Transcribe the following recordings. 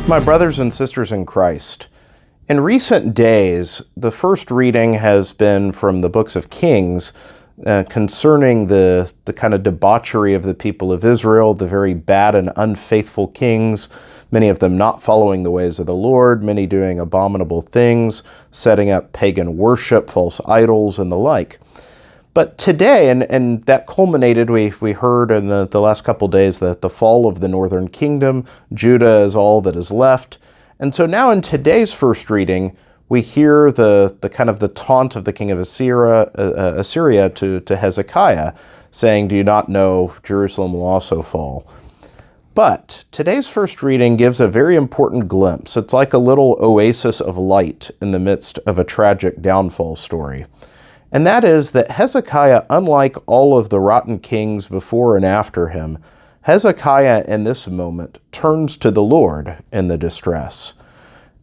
My brothers and sisters in Christ, in recent days, the first reading has been from the books of Kings concerning the kind of debauchery of the people of Israel, the very bad and unfaithful kings, many of them not following the ways of the Lord, many doing abominable things, setting up pagan worship, false idols, and the like. But today, and that culminated, we heard in the last couple days that the fall of the northern kingdom, Judah is all that is left. And so now in today's first reading, we hear the kind of the taunt of the king of Assyria to Hezekiah, saying, "Do you not know Jerusalem will also fall?" But today's first reading gives a very important glimpse. It's like a little oasis of light in the midst of a tragic downfall story. And that is that Hezekiah, unlike all of the rotten kings before and after him, Hezekiah in this moment turns to the Lord in the distress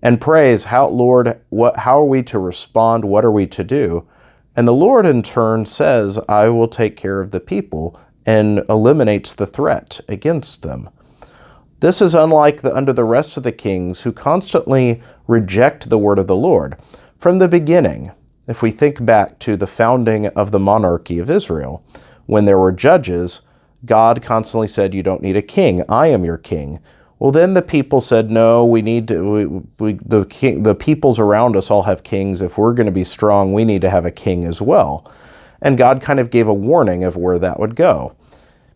and prays, Lord, how are we to respond? What are we to do? And the Lord in turn says, I will take care of the people, and eliminates the threat against them. This is unlike under the rest of the kings who constantly reject the word of the Lord. From the beginning, if we think back to the founding of the monarchy of Israel, when there were judges, God constantly said, you don't need a king, I am your king. Well, then the people said, no, the peoples around us all have kings. If we're going to be strong, we need to have a king as well. And God kind of gave a warning of where that would go.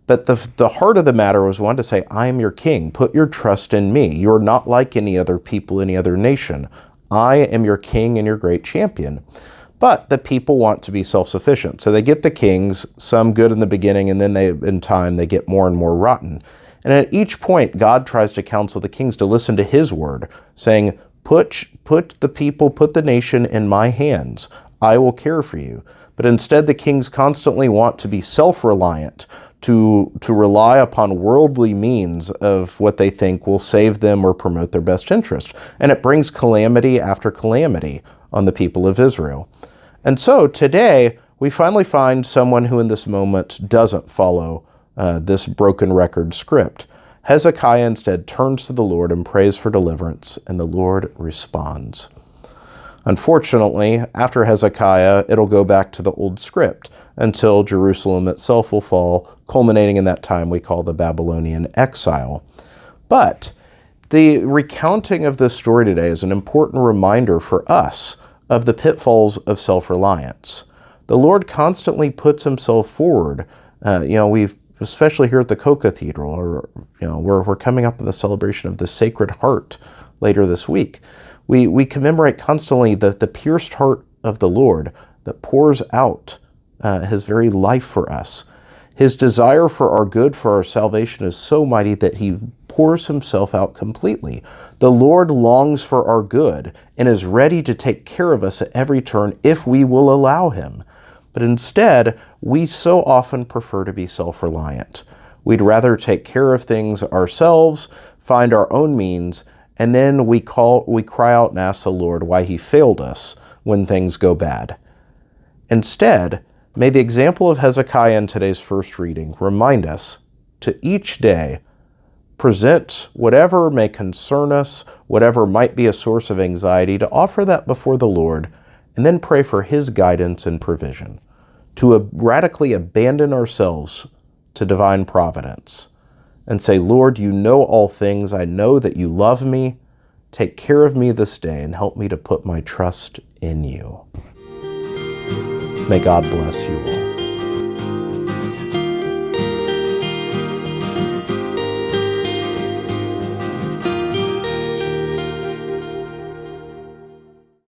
But the heart of the matter was one to say, I am your king, put your trust in me. You're not like any other people, any other nation. I am your king and your great champion. But the people want to be self-sufficient. So they get the kings, some good in the beginning, and then in time they get more and more rotten. And at each point, God tries to counsel the kings to listen to his word, saying, put the nation in my hands. I will care for you. But instead, the kings constantly want to be self-reliant, to rely upon worldly means of what they think will save them or promote their best interest. And it brings calamity after calamity on the people of Israel. And so today, we finally find someone who in this moment doesn't follow this broken record script. Hezekiah instead turns to the Lord and prays for deliverance, and the Lord responds. Unfortunately, after Hezekiah, it'll go back to the old script until Jerusalem itself will fall, culminating in that time we call the Babylonian exile. But the recounting of this story today is an important reminder for us of the pitfalls of self-reliance. The Lord constantly puts himself forward. Especially here at the Co-Cathedral, or we're coming up with the celebration of the Sacred Heart later this week. We commemorate constantly the pierced heart of the Lord that pours out his very life for us. His desire for our good, for our salvation is so mighty that he pours himself out completely. The Lord longs for our good and is ready to take care of us at every turn if we will allow him. But instead, we so often prefer to be self-reliant. We'd rather take care of things ourselves, find our own means, and then we cry out and ask the Lord why he failed us when things go bad. Instead, may the example of Hezekiah in today's first reading remind us to each day present whatever may concern us, whatever might be a source of anxiety, to offer that before the Lord, and then pray for his guidance and provision, to radically abandon ourselves to divine providence and say, Lord, you know all things. I know that you love me. Take care of me this day and help me to put my trust in you. May God bless you all.